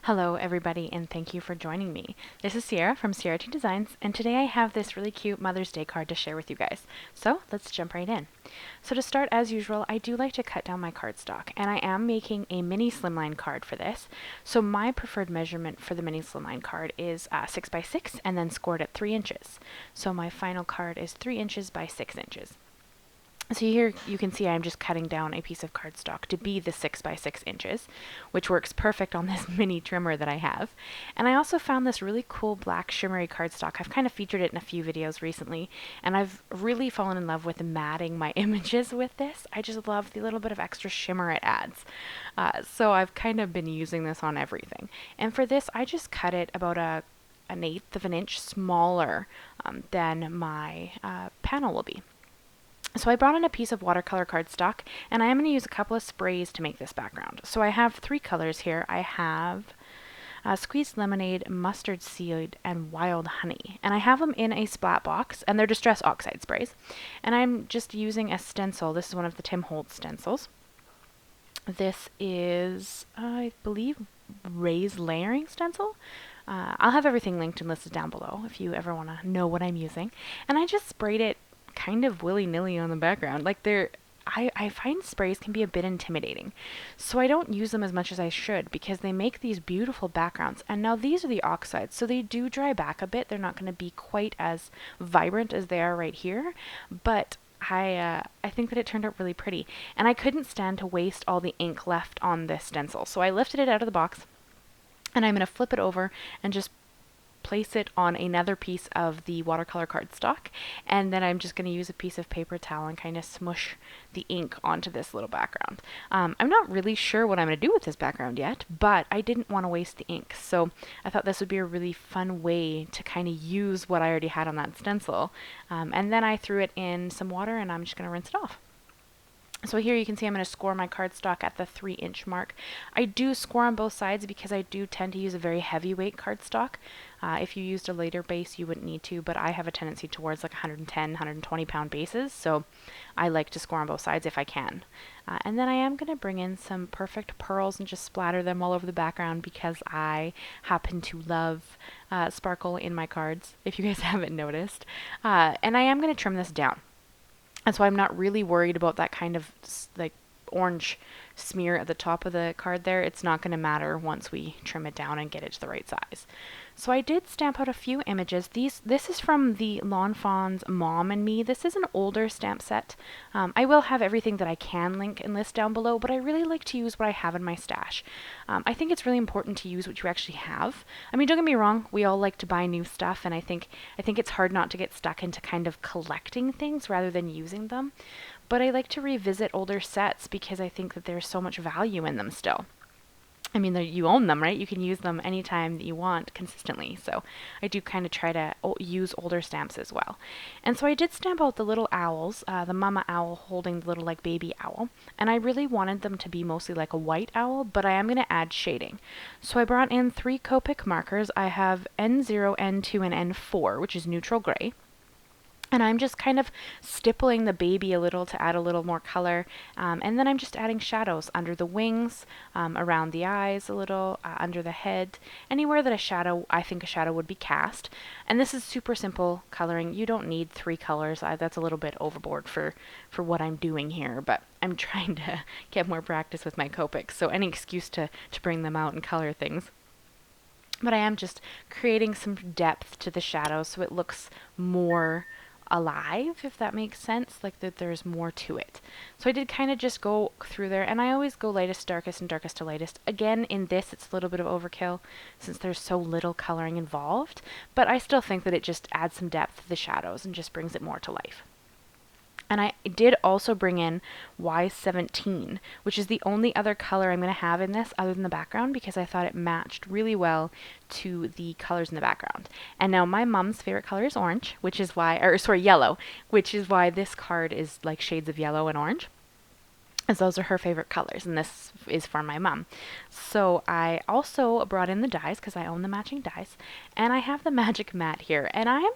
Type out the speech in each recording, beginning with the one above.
Hello everybody and thank you for joining me. This is Sierra from Sierra T Designs and today I have this really cute Mother's Day card to share with you guys. So let's jump right in. So to start, as usual, I do like to cut down my cardstock and I am making a mini slimline card for this. So my preferred measurement for the mini slimline card is 6 by 6 and then scored at 3 inches. So my final card is 3 inches by 6 inches. So here you can see I'm just cutting down a piece of cardstock to be the 6 by 6 inches, which works perfect on this mini trimmer that I have. And I also found this really cool black shimmery cardstock. I've kind of featured it in a few videos recently, and I've really fallen in love with matting my images with this. I just love the little bit of extra shimmer it adds. So I've kind of been using this on everything. And for this, I just cut it about an eighth of an inch smaller than my panel will be. So I brought in a piece of watercolor cardstock, and I am going to use a couple of sprays to make this background. So I have 3 colors here. I have Squeezed Lemonade, Mustard Seed, and Wild Honey. And I have them in a Splat Box, and they're Distress Oxide sprays. And I'm just using a stencil. This is one of the Tim Holtz stencils. This is, I believe, Ray's Layering Stencil. I'll have everything linked and listed down below if you ever want to know what I'm using. And I just sprayed it kind of willy-nilly on the background. Like I find sprays can be a bit intimidating, so I don't use them as much as I should because they make these beautiful backgrounds. And now these are the oxides, so they do dry back a bit. They're not going to be quite as vibrant as they are right here, but I think that it turned out really pretty, and I couldn't stand to waste all the ink left on this stencil, so I lifted it out of the box and I'm going to flip it over and just place it on another piece of the watercolor cardstock, and then I'm just going to use a piece of paper towel and kind of smush the ink onto this little background. I'm not really sure what I'm going to do with this background yet, but I didn't want to waste the ink, so I thought this would be a really fun way to kind of use what I already had on that stencil. And then I threw it in some water and I'm just going to rinse it off. So here you can see I'm going to score my cardstock at the 3-inch mark. I do score on both sides because I do tend to use a very heavyweight cardstock. If you used a lighter base, you wouldn't need to, but I have a tendency towards like 110, 120 pound bases, so I like to score on both sides if I can. And then I am going to bring in some perfect pearls and just splatter them all over the background because I happen to love sparkle in my cards, if you guys haven't noticed. And I am going to trim this down. And so I'm not really worried about that kind of like orange smear at the top of the card there. It's not going to matter once we trim it down and get it to the right size. So I did stamp out a few images. This is from the Lawn Fawn's Mom and Me. This is an older stamp set. I will have everything that I can link and list down below, but I really like to use what I have in my stash. I think it's really important to use what you actually have. I mean, don't get me wrong, we all like to buy new stuff, and I think it's hard not to get stuck into kind of collecting things rather than using them. But I like to revisit older sets because I think that there's so much value in them still. I mean, you own them, right? You can use them anytime that you want consistently. So I do kind of try to use older stamps as well. And so I did stamp out the little owls, the mama owl holding the little like baby owl. And I really wanted them to be mostly like a white owl, but I am going to add shading. So I brought in 3 Copic markers. I have N0, N2, and N4, which is neutral gray. And I'm just kind of stippling the baby a little to add a little more color. And then I'm just adding shadows under the wings, around the eyes a little, under the head, anywhere that I think a shadow would be cast. And this is super simple coloring. You don't need 3 colors. That's a little bit overboard for what I'm doing here, but I'm trying to get more practice with my Copics, so any excuse to bring them out and color things. But I am just creating some depth to the shadow so it looks more alive, if that makes sense, like that there's more to it. So I did kind of just go through there, and I always go lightest, darkest, and darkest to lightest. Again, in this, it's a little bit of overkill since there's so little coloring involved, but I still think that it just adds some depth to the shadows and just brings it more to life. And I did also bring in Y17, which is the only other color I'm going to have in this other than the background because I thought it matched really well to the colors in the background. And now my mom's favorite color is orange, which is why, yellow, which is why this card is like shades of yellow and orange. As those are her favorite colors, and this is for my mom. So I also brought in the dies because I own the matching dies, and I have the Magic Mat here, and I'm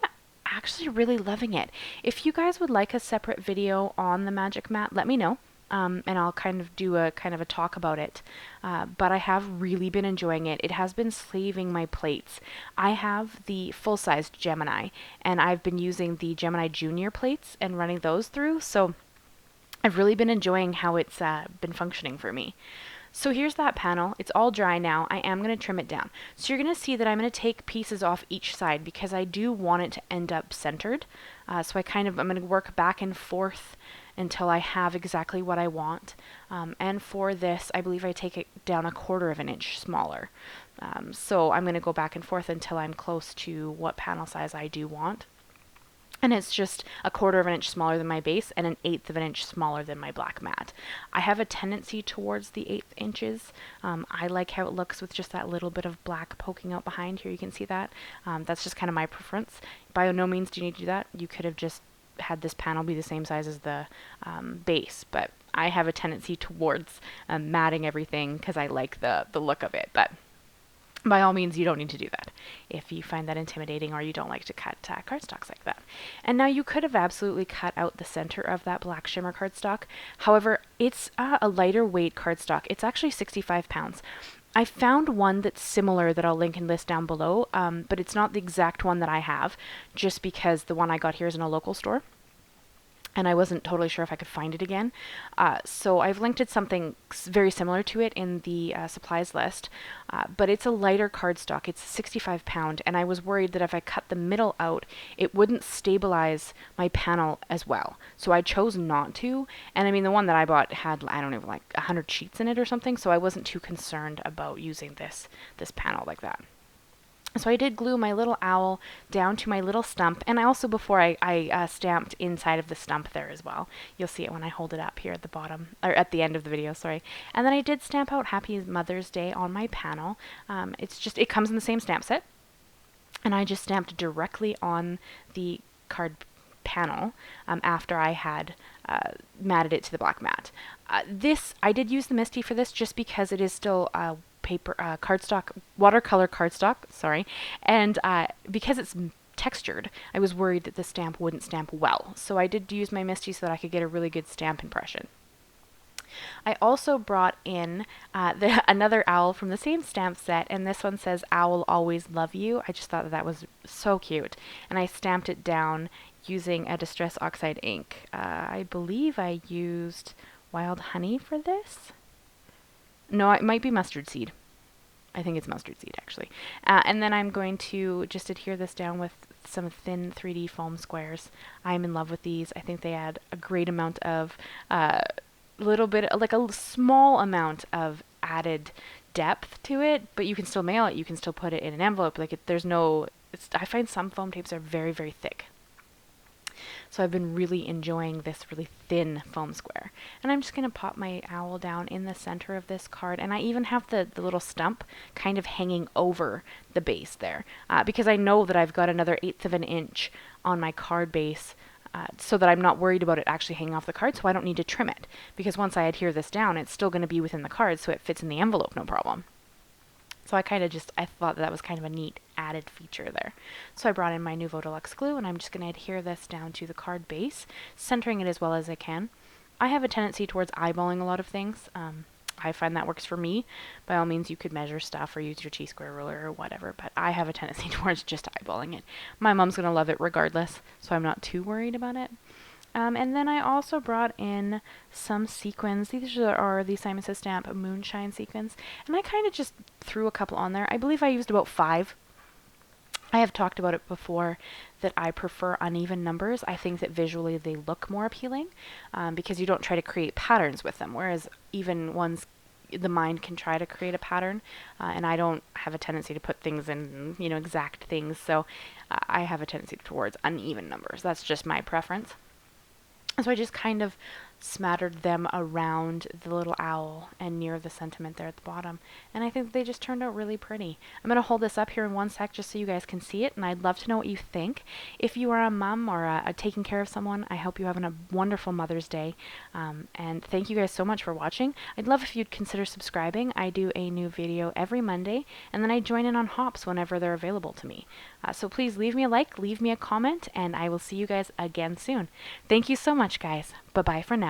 actually really loving it. If you guys would like a separate video on the Magic Mat, let me know. and I'll kind of do a kind of a talk about it. But I have really been enjoying it. It has been saving my plates. I have the full-sized Gemini, and I've been using the Gemini Junior plates and running those through, so I've really been enjoying how it's been functioning for me. So here's that panel. It's all dry now. I am going to trim it down. So you're going to see that I'm going to take pieces off each side because I do want it to end up centered. So I'm going to work back and forth until I have exactly what I want. And for this, I believe I take it down 1/4 of an inch smaller. So I'm going to go back and forth until I'm close to what panel size I do want. And it's just 1/4 of an inch smaller than my base and 1/8 of an inch smaller than my black mat. I have a tendency towards the 1/8 inches. I like how it looks with just that little bit of black poking out behind here. You can see that. That's just kind of my preference. By no means do you need to do that. You could have just had this panel be the same size as the base, but I have a tendency towards matting everything because I like the look of it. But by all means, you don't need to do that if you find that intimidating or you don't like to cut cardstocks like that. And now you could have absolutely cut out the center of that black shimmer cardstock. However, it's a lighter weight cardstock. It's actually 65 pounds. I found one that's similar that I'll link and list down below, but it's not the exact one that I have, just because the one I got here is in a local store. And I wasn't totally sure if I could find it again. So I've linked it something very similar to it in the supplies list, but it's a lighter cardstock. It's 65 pound, and I was worried that if I cut the middle out, it wouldn't stabilize my panel as well. So I chose not to, and I mean the one that I bought had, I don't know, like 100 sheets in it or something, so I wasn't too concerned about using this panel like that. So I did glue my little owl down to my little stump, and I also, before I stamped inside of the stump there as well. You'll see it when I hold it up here at the bottom, or at the end of the video, sorry. And then I did stamp out Happy Mother's Day on my panel. It comes in the same stamp set, and I just stamped directly on the card panel after I had matted it to the black mat. I did use the Misty for this just because it is still paper cardstock, watercolor cardstock, sorry, and because it's textured, I was worried that the stamp wouldn't stamp well. So I did use my Misty so that I could get a really good stamp impression. I also brought in another owl from the same stamp set, and this one says, "Owl always love you." I just thought that was so cute, and I stamped it down using a Distress Oxide ink. I believe I used Wild Honey for this. No, it might be mustard seed. I think it's mustard seed, actually. And then I'm going to just adhere this down with some thin 3D foam squares. I'm in love with these. I think they add a great amount of, little bit, like a small amount of added depth to it, but you can still mail it. You can still put it in an envelope. Like, I find some foam tapes are very, very thick. So I've been really enjoying this really thin foam square. And I'm just going to pop my owl down in the center of this card. And I even have the little stump kind of hanging over the base there. Because I know that I've got another 1/8 of an inch on my card base, so that I'm not worried about it actually hanging off the card, so I don't need to trim it. Because once I adhere this down, it's still going to be within the card, so it fits in the envelope, no problem. So I thought that was kind of a neat added feature there. So I brought in my Nuvo Deluxe glue, and I'm just going to adhere this down to the card base, centering it as well as I can. I have a tendency towards eyeballing a lot of things. I find that works for me. By all means, you could measure stuff or use your T-square ruler or whatever, but I have a tendency towards just eyeballing it. My mom's going to love it regardless, so I'm not too worried about it. And then I also brought in some sequins. These are the Simon Says Stamp Moonshine sequins, and I kind of just threw a couple on there. I believe I used about 5. I have talked about it before that I prefer uneven numbers. I think that visually they look more appealing because you don't try to create patterns with them, whereas even ones the mind can try to create a pattern, and I don't have a tendency to put things in, exact things, so I have a tendency towards uneven numbers. That's just my preference. So I just kind of smattered them around the little owl and near the sentiment there at the bottom. And I think they just turned out really pretty. I'm going to hold this up here in one sec just so you guys can see it, and I'd love to know what you think. If you are a mom or taking care of someone, I hope you're having a wonderful Mother's Day. And thank you guys so much for watching. I'd love if you'd consider subscribing. I do a new video every Monday, and then I join in on hops whenever they're available to me. So please leave me a like, leave me a comment, and I will see you guys again soon. Thank you so much, guys. Bye-bye for now.